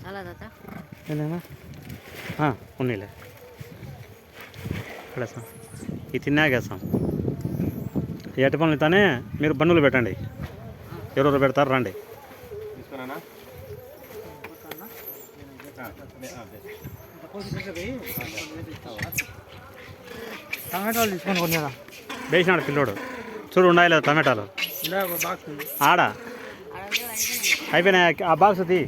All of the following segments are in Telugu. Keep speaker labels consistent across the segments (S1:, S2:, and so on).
S1: చాలా తాత
S2: ఉన్నీలే ఇక్కడ ఇది తిన్నాకేస్తాం. ఈ అట్టి పనులు తానే మీరు బండ్లు పెట్టండి, ఎవరెవరు పెడతారు రండి.
S3: టమాటాలు తీసుకొని కొన్నారా?
S2: వేసినాడు పిల్లోడు, చూడు ఉండాలి లేదా టమాటాలు ఆడ అయిపోయినాయి. ఆ బాక్స్ తీ,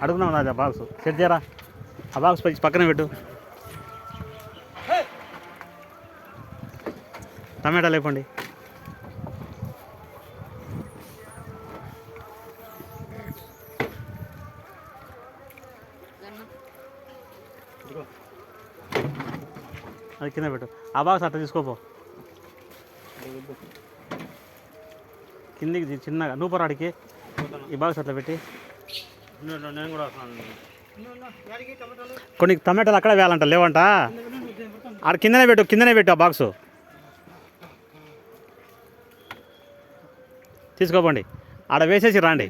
S2: అడుగున్నాం అది. ఆ బాక్స్ సెట్ చేయరా, ఆ బాక్స్ పక్కన పెట్టు. టమాటాలు అయిపోండి. అది కింద పెట్టు. ఆ బాక్స్ అట్లా తీసుకోపో, కిందికి చిన్నగా నువ్వు పొరాడికి ఈ బాక్స్ అట్లా పెట్టి. నేను కూడా కొన్ని టమాటాలు అక్కడే వేయాలంట, లేవంట. ఆడ కిందనే పెట్టు ఆ బాక్సు తీసుకోపోండి. ఆడ వేసేసి రాండి.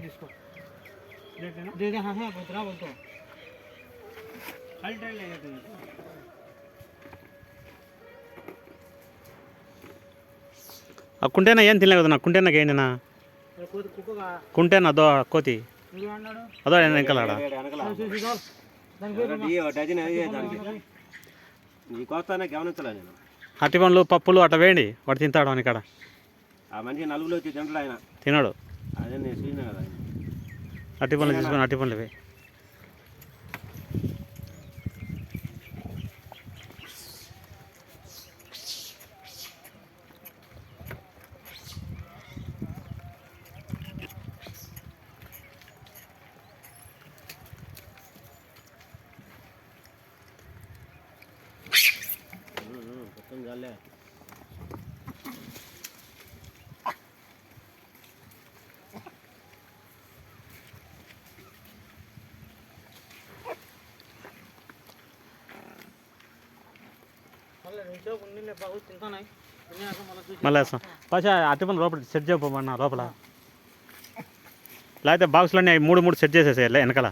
S2: ఆ కుంటేనా ఏం తినలే కదా, నా కుంటేనాకి ఏంటినా కుంటేనా అదో కోతి అదో వెనకాల అట్టి పండ్లు పప్పులు అట్లా వేయండి, వాడు తింటాడు అని కాడ. తినడు. అట్టి పండ్లు తీసుకొని అట్టి పండ్లు వేయి. మళ్ళీ వేస్తాం. పచ్చా అట్టి పని లోపల సెట్ చేయకపోమన్నా లోపల, లేకపోతే బాక్స్లన్నీ 3 సెట్ చేసేసేయాలి వెనకాల.